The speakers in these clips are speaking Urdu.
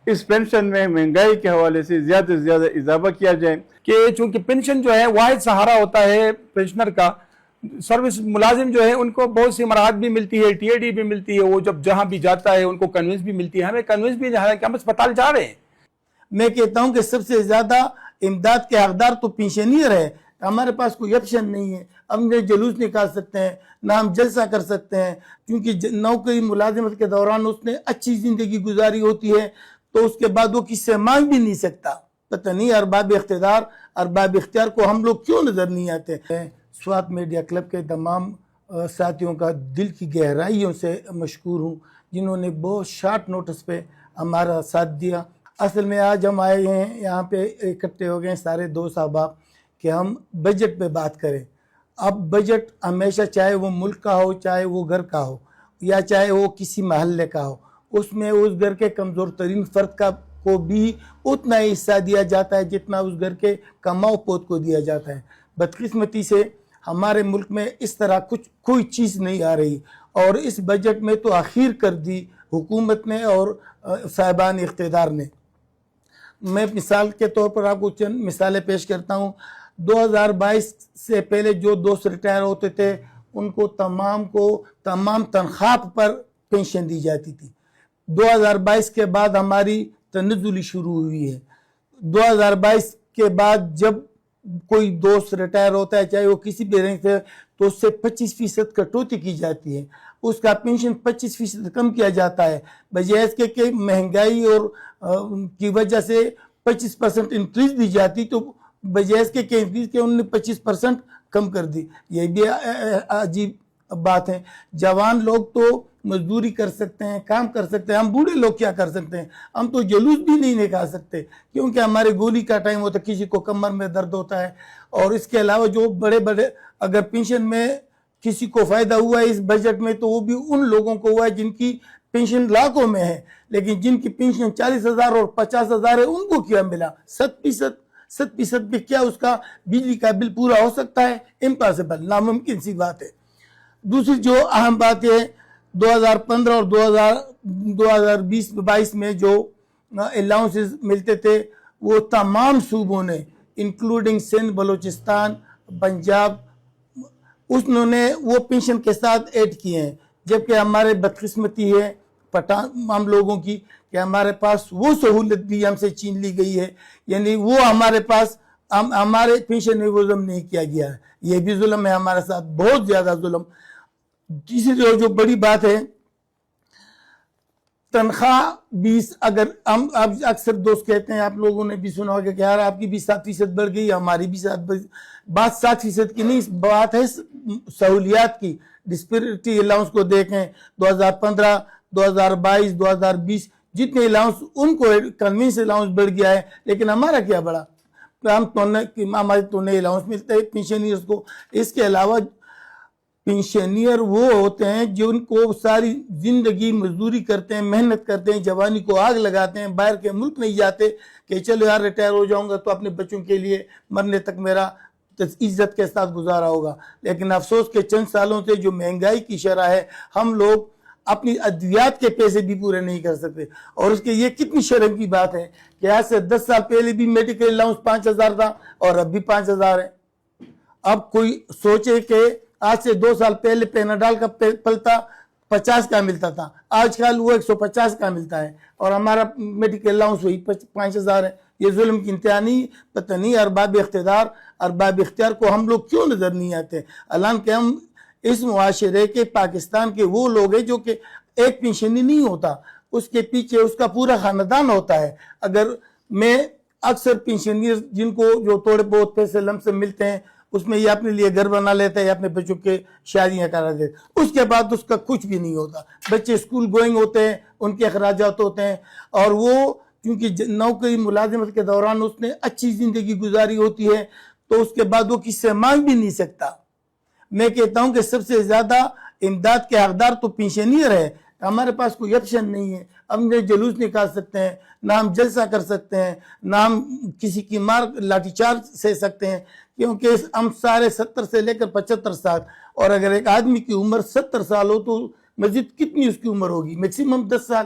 اس پینشن میں مہنگائی کے حوالے سے زیادہ سے زیادہ اضافہ کیا جائے کہ چونکہ پینشن جو ہے واحد سہارا ہوتا ہے پینشنر کا. سروس ملازم جو ہے ان کو بہت سی مراحت بھی ملتی ہے, ٹی اے ڈی بھی ملتی ہے, وہ جب جہاں بھی جاتا ہے ان کو کنوینس بھی ملتی ہے. ہمیں کنوینس بھی کہ ہم اسپتال جا رہے ہیں. میں کہتا ہوں کہ سب سے زیادہ امداد کے حقدار تو پینشنیر ہے. ہمارے پاس کوئی آپشن نہیں ہے. ہم نہ جلوس نکال سکتے ہیں, نہ ہم جلسہ کر سکتے ہیں, کیونکہ نوکری ملازمت کے دوران اس نے اچھی زندگی گزاری ہوتی ہے تو اس کے بعد وہ کس سے مانگ بھی نہیں سکتا. پتہ نہیں ارباب اقتدار, ارباب اختیار کو ہم لوگ کیوں نظر نہیں آتے ہیں. سوات میڈیا کلب کے تمام ساتھیوں کا دل کی گہرائیوں سے مشکور ہوں جنہوں نے بہت شارٹ نوٹس پہ ہمارا ساتھ دیا. اصل میں آج ہم آئے ہیں یہاں پہ اکٹھے ہو گئے سارے دوست احباب کہ ہم بجٹ پہ بات کریں. اب بجٹ ہمیشہ چاہے وہ ملک کا ہو, چاہے وہ گھر کا ہو, یا چاہے وہ کسی محلے کا ہو, اس میں اس گھر کے کمزور ترین فرد کو بھی اتنا ہی حصہ دیا جاتا ہے جتنا اس گھر کے کماؤ پوت کو دیا جاتا ہے. بدقسمتی سے ہمارے ملک میں اس طرح کوئی چیز نہیں آ رہی, اور اس بجٹ میں تو اخیر کر دی حکومت نے اور صاحبان اقتدار نے. میں مثال کے طور پر آپ کو چند مثالیں پیش کرتا ہوں. 2022 سے پہلے جو دوست ریٹائر ہوتے تھے ان کو تمام تنخواہ پر پینشن دی جاتی تھی. 2022 کے بعد ہماری تنزلی شروع ہوئی ہے. 2022 کے بعد جب کوئی دوست ریٹائر ہوتا ہے چاہے وہ کسی بھی رینک سے, تو اس سے 25% کٹوتی کی جاتی ہے, اس کا پینشن 25% کم کیا جاتا ہے, بجائے اس کے کہ مہنگائی اور کی وجہ سے 25% انکریز دی جاتی, تو بجائے اس کے کہ انکریز کے انہوں نے 25% کم کر دی. یہ بھی عجیب بات ہے. جوان لوگ تو مزدوری کر سکتے ہیں, کام کر سکتے ہیں, ہم بوڑھے لوگ کیا کر سکتے ہیں؟ ہم تو جلوس بھی نہیں نکال سکتے کیونکہ ہمارے گولی کا ٹائم ہوتا ہے, کسی کو کمر میں درد ہوتا ہے. اور اس کے علاوہ جو بڑے اگر پینشن میں کسی کو فائدہ ہوا ہے اس بجٹ میں تو وہ بھی ان لوگوں کو ہوا ہے جن کی پینشن لاکھوں میں ہے, لیکن جن کی پینشن 40,000 اور 50,000 ہے ان کو کیا ملا؟ 7% پہ کیا اس کا بجلی کا بل پورا ہو سکتا ہے؟ امپاسبل, ناممکن سی بات ہے. دوسری جو اہم بات ہے 2015 اور 2020-22 میں جو الاؤنسز ملتے تھے وہ تمام صوبوں نے انکلوڈنگ سندھ, بلوچستان, پنجاب, انہوں نے وہ پینشن کے ساتھ ایڈ کیے ہیں. جبکہ ہمارے بدقسمتی ہے ہم لوگوں کی کہ ہمارے پاس وہ سہولت بھی ہم سے چھین لی گئی ہے, یعنی وہ ہمارے پاس ہمارے پینشن میں وہ ظلم نہیں کیا گیا ہے. یہ بھی ظلم ہے ہمارے ساتھ, بہت زیادہ ظلم. تیسری جو بڑی بات ہے تنخواہ 20, اگر ہم اکثر دوست کہتے ہیں, آپ لوگوں نے بھی سنا ہوگا کہ یار آپ کی بھی 7% بڑھ گئی, ہماری بھی 7%. بات 7% کی نہیں, بات ہے سہولیات کی. ڈسپیرٹی الاؤنس کو دیکھیں 2015, 2022, 2020 جتنے الاؤنس ان کو کنوینس الاؤنس بڑھ گیا ہے, لیکن ہمارا کیا بڑھا؟ ہمارے تو نئے الاؤنس ملتے ہیں پینشنیئرز کو. اس کے علاوہ پینشنیئر وہ ہوتے ہیں جن کو ساری زندگی مزدوری کرتے ہیں, محنت کرتے ہیں, جوانی کو آگ لگاتے ہیں, باہر کے ملک نہیں جاتے کہ چلو یار ریٹائر ہو جاؤں گا تو اپنے بچوں کے لیے مرنے تک میرا عزت کے ساتھ گزارا ہوگا. لیکن افسوس کے چند سالوں سے جو مہنگائی کی شرح ہے, ہم لوگ اپنی ادویات کے پیسے بھی پورے نہیں کر سکتے. اور اس کے یہ کتنی شرم کی بات ہے کہ آج سے 10 سال پہلے بھی میڈیکل الاؤنس 5,000 تھا اور اب بھی 5,000 ہے. اب کوئی سوچے کہ آج سے 2 سال پہلے پیناڈال کا پلتا 50 کا ملتا تھا, آج کل وہ 150 کا ملتا ہے, اور ہمارا میڈیکل الاؤنس وہی 5,000 ہے. یہ ظلم کی انتہا نہیں؟ پتہ نہیں ارباب اختیار کو ہم لوگ کیوں نظر نہیں آتے؟ الان کہ ہم اس معاشرے کے پاکستان کے وہ لوگ ہیں جو کہ ایک پینشنی نہیں ہوتا, اس کے پیچھے اس کا پورا خاندان ہوتا ہے. اگر میں اکثر پینشنیر جن کو جو تھوڑے بہت پیسے لم سم ملتے ہیں اس میں یہ اپنے لیے گھر بنا لیتا ہے یا اپنے بچوں کے شادیاں کرا دیتے, اس کے بعد اس کا کچھ بھی نہیں ہوتا. بچے اسکول گوئنگ ہوتے ہیں, ان کے اخراجات ہوتے ہیں, اور وہ کیونکہ نوکری ملازمت کے دوران اس نے اچھی زندگی گزاری ہوتی ہے تو اس کے بعد وہ کس سے مانگ بھی نہیں سکتا. میں کہتا ہوں کہ سب سے زیادہ امداد کے حقدار تو پینشنیر ہے. ہمارے پاس کوئی آپشن نہیں ہے, ہم نہ جلوس نکال سکتے ہیں, نہ ہم جلسہ کر سکتے ہیں, نہ ہم کسی کی لاٹھی چارج سہ سکتے ہیں, کیونکہ ہم سارے 70 سے لے کر 75 سال, اور اگر ایک آدمی کی عمر 70 سال ہو تو مزید کتنی اس کی عمر ہوگی؟ میکسیمم 10 سال.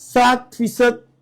7%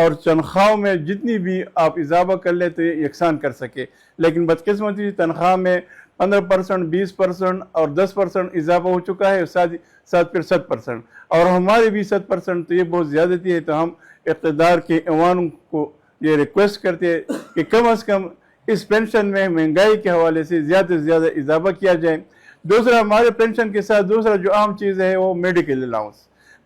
اور تنخواہوں میں جتنی بھی آپ اضافہ کر لیں تو یہ یکساں کر سکے، لیکن بدقسمتی سے تنخواہ میں 15%، 20% اور 10% اضافہ ہو چکا ہے، ساتھ پھر 7%، اور ہمارے بھی 7%، تو یہ بہت زیادتی ہے۔ تو ہم اقتدار کے ایوانوں کو یہ ریکویسٹ کرتے ہیں کہ کم از کم اس پینشن میں مہنگائی کے حوالے سے زیادہ سے زیادہ اضافہ کیا جائے۔ دوسرا، ہمارے پینشن کے ساتھ دوسرا جو عام چیز ہے وہ میڈیکل الاؤنس۔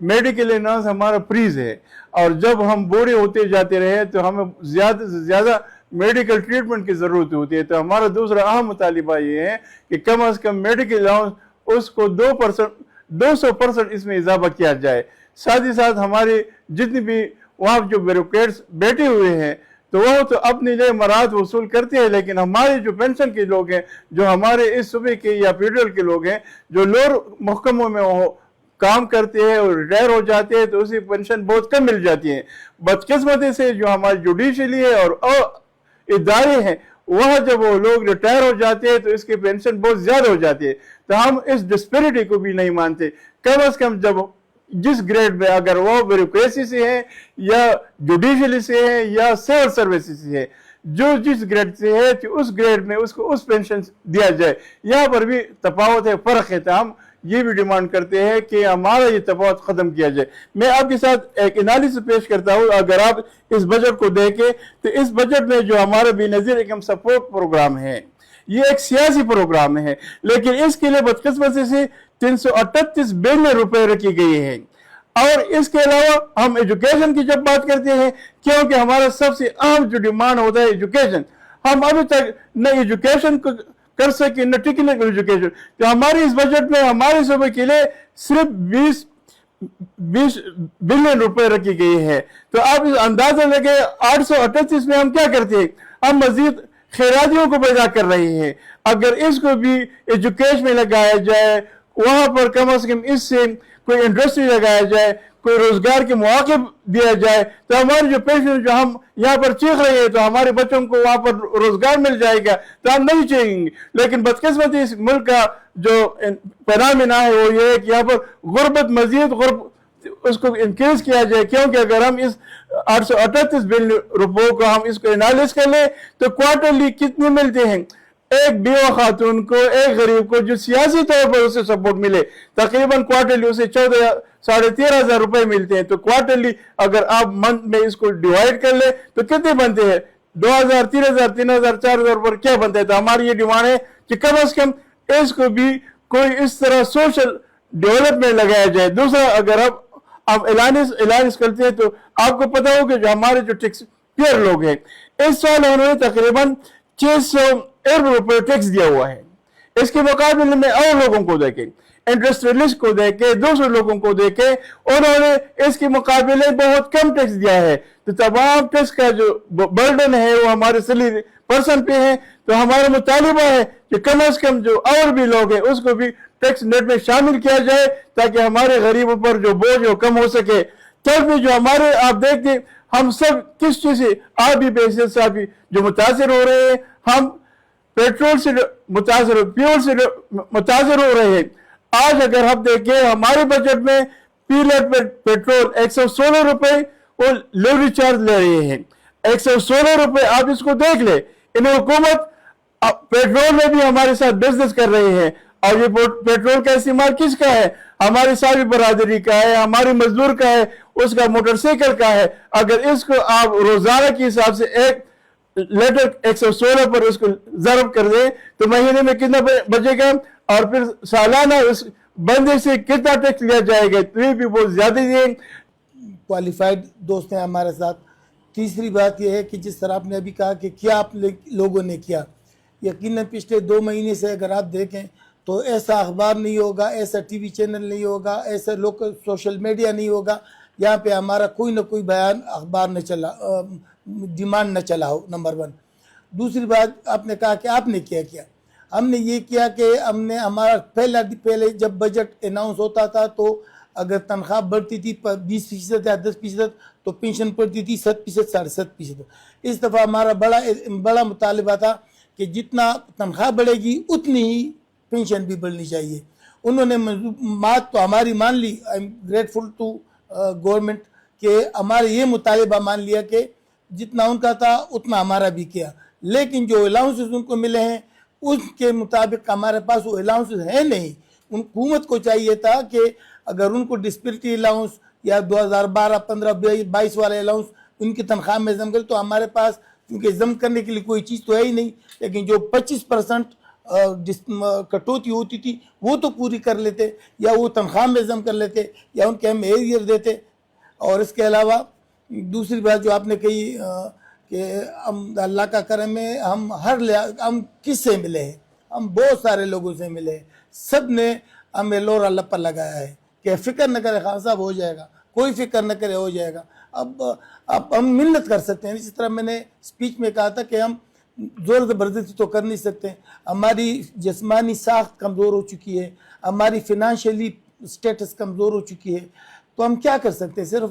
میڈیکل الاؤنس ہمارا فریز ہے، اور جب ہم بوڑھے ہوتے جاتے رہے تو ہمیں زیادہ سے زیادہ میڈیکل ٹریٹمنٹ کی ضرورت ہوتی ہے۔ تو ہمارا دوسرا اہم مطالبہ یہ ہے کہ کم از کم میڈیکل الاؤنس اس کو 200% اس میں اضافہ کیا جائے۔ ساتھ ہی ساتھ ہمارے جتنی بھی وہاں جو بیوروکریٹس بیٹھے ہوئے ہیں تو وہ تو اپنے لیے مراد وصول کرتے ہیں، لیکن ہمارے جو پینشن کے لوگ ہیں، جو ہمارے اس صوبے کے یا فیڈرل کے لوگ ہیں، جو لوور محکموں میں وہ کام کرتے ہیں اور ریٹائر ہو جاتے ہیں، تو اسی پینشن بہت کم مل جاتی ہے۔ بدقسمتی سے جو ہماری جوڈیشلی ہے اور ادارے ہیں، وہاں جب وہ لوگ ریٹائر ہو جاتے ہیں تو اس کی پینشن بہت زیادہ ہو جاتی ہے۔ تو ہم اس ڈسپیرٹی کو بھی نہیں مانتے۔ کم از کم جب جس گریڈ میں، اگر وہ بیوروکریسی سے ہے یا جوڈیشلی سے ہے یا سول سروسز سے ہے، جو جس گریڈ سے ہے کہ اس گریڈ میں اس کو اس پینشن دیا جائے۔ یہاں پر بھی تفاوت ہے، فرق ہے۔ تو ہم یہ بھی ڈیمانڈ کرتے ہیں کہ ہمارا یہ تفاوت ختم کیا جائے۔ میں آپ کے ساتھ ایک انالیسس پیش کرتا ہوں۔ اگر آپ اس بجٹ کو دیکھیں تو اس بجٹ میں جو ہمارا بے نظیر انکم سپورٹ پروگرام ہے، یہ ایک سیاسی پروگرام ہے، لیکن اس کے لیے بدقسمتی سے 338 بلین روپے رکھی گئی ہے۔ اور اس کے علاوہ ہم ایجوکیشن کی جب بات کرتے ہیں، کیونکہ ہمارا سب سے اہم جو ڈیمانڈ ہوتا ہے ایجوکیشن، ہم ابھی تک نہ ایجوکیشن کو کر سکے نہ ٹیکنیکل ایجوکیشن۔ تو ہماری اس بجٹ میں ہمارے صوبے کے لیے صرف 20 بلین روپے رکھی گئی ہے۔ تو آپ اس اندازہ لگے 838 میں ہم کیا کرتے ہیں؟ ہم مزید خیراتیوں کو پیدا کر رہے ہیں۔ اگر اس کو بھی ایجوکیشن میں لگایا جائے، وہاں پر کم از کم اس سے کوئی انڈسٹری لگایا جائے، کوئی روزگار کے مواقع دیا جائے، تو ہماری جو پیشن جو ہم یہاں پر چیخ رہے ہیں تو ہمارے بچوں کو وہاں پر روزگار مل جائے گا تو ہم نہیں چاہیں گے۔ لیکن بدقسمتی اس ملک کا جو فینامنا ہے وہ یہ ہے کہ یہاں پر غربت، مزید غربت اس کو انکریز کیا جائے، کیونکہ اگر ہم اس 838 بلین روپوں کو ہم اس کو انالیس کر لیں تو کوارٹرلی کتنے ملتے ہیں؟ ایک بیوہ خاتون کو، ایک غریب کو جو سیاسی طور پر اسے سپورٹ ملے، تقریباً کوارٹرلی اسے 13,500 روپے ملتے ہیں۔ تو کوارٹرلی اگر آپ منتھ میں اس کو ڈیوائیڈ کر لیں تو کتنے بنتے ہیں؟ 2,000، 3,000، 3,000، 4,000 پر کیا بنتا ہے؟ تو ہماری یہ ڈیمانڈ ہے کہ کم از کم اس کو بھی کوئی اس طرح سوشل ڈیولپمنٹ لگایا جائے۔ دوسرا، اگر آپ اعلانس کرتے ہیں تو آپ کو پتا ہو کہ جو ہمارے جو ٹیکس پیئر لوگ ہیں، اس سال انہوں نے تقریباً 600 ارب روپے ٹیکس دیا ہوا ہے۔ اس کے مقابلے میں اور لوگوں کو دیکھیں، انڈسٹریلسٹ کو دیکھیں، دوسرے لوگوں کو دیکھیں، انہوں نے اس کے مقابلے بہت کم ٹیکس دیا ہے۔ تو تمام ٹیکس کا جو برڈن ہے وہ ہمارے سیلری پرسن پہ ہے۔ تو ہمارا مطالبہ ہے کہ کم از کم جو اور بھی لوگ ہیں اس کو بھی ٹیکس نیٹ میں شامل کیا جائے تاکہ ہمارے غریبوں پر جو بوجھ وہ کم ہو سکے۔ تب بھی جو ہمارے آپ دیکھتے ہم سب کس چیز سے، آپ بھی بحیثیت سے بھی جو متاثر ہو رہے ہیں، ہم پیٹرول سے متاثر، فیول سے متاثر ہو رہے ہیں۔ آج اگر ہم دیکھیں ہمارے بجٹ میں پی لیٹ پیٹرول 116 روپے وہ لیوری چارج لے رہے ہیں۔ 116 روپے آپ اس کو دیکھ لیں۔ انہیں حکومت پیٹرول میں بھی ہمارے ساتھ بزنس کر رہے ہیں، اور یہ پیٹرول کا استعمال کس کا ہے؟ ہماری ساری برادری کا ہے، ہمارے مزدور کا ہے، اس کا موٹر سائیکل کا ہے۔ اگر اس کو آپ روزانہ کے حساب سے ایک لیٹر 116 پر اس کو ضرب کر دیں تو مہینے میں کتنا بچے گا، اور پھر سالانہ اس بندے سے کتنا ٹیکس لیا جائے گا؟ تو یہ بھی بہت زیادہ ہے۔ کوالیفائڈ دوست ہیں ہمارے ساتھ۔ تیسری بات یہ ہے کہ جس طرح آپ نے ابھی کہا کہ کیا آپ لوگوں نے کیا، یقیناً پچھلے 2 مہینے سے اگر آپ دیکھیں تو ایسا اخبار نہیں ہوگا، ایسا ٹی وی چینل نہیں ہوگا، ایسا لوکل سوشل میڈیا نہیں ہوگا یہاں پہ ہمارا کوئی نہ کوئی بیان اخبار نہ چلا، ڈیمانڈ نہ چلا ہو، نمبر 1۔ دوسری بات آپ نے کہا کہ آپ نے کیا کیا۔ ہم نے یہ کیا کہ ہم نے ہمارا پہلے جب بجٹ اناؤنس ہوتا تھا تو اگر تنخواہ بڑھتی تھی 20% یا 10% تو پینشن پڑتی تھی 7%، 7.5%۔ اس دفعہ ہمارا بڑا مطالبہ تھا کہ جتنا تنخواہ بڑھے گی اتنی ہی پینشن بھی بڑھنی چاہیے۔ انہوں نے بات تو ہماری مان لی۔ I am grateful to government کہ ہمارا یہ مطالبہ مان لیا کہ جتنا ان کا تھا اتنا ہمارا بھی کیا، لیکن جو الاؤنسز ان کو ملے ہیں اس کے مطابق ہمارے پاس وہ الاؤنسز ہیں نہیں۔ ان حکومت کو چاہیے تھا کہ اگر ان کو ڈسپلٹی الاؤنس یا 2012 15 22 والا الاؤنس ان کی تنخواہ میں ضم کرے تو ہمارے پاس کیونکہ ضم کرنے کے لیے کوئی چیز تو ہے ہی نہیں، لیکن جو 25% کٹوتی ہوتی تھی وہ تو پوری کر لیتے، یا وہ تنخواہ میں ضم کر لیتے، یا ان کے ہم ایریئر دیتے۔ اور اس کے علاوہ دوسری بات جو آپ نے کہی کہ ہم اللہ کا کرم ہے، ہم کس سے ملے ہیں؟ ہم بہت سارے لوگوں سے ملے ہیں، سب نے ہمیں لورا لپا لگایا ہے کہ فکر نہ کرے خان صاحب ہو جائے گا، کوئی فکر نہ کرے ہو جائے گا۔ اب ہم منت کر سکتے ہیں، اسی طرح میں نے اسپیچ میں کہا تھا کہ ہم زور زبردستی تو کر نہیں سکتے، ہماری جسمانی ساخت کمزور ہو چکی ہے، ہماری فنانشلی سٹیٹس کمزور ہو چکی ہے، تو ہم کیا کر سکتے ہیں؟ صرف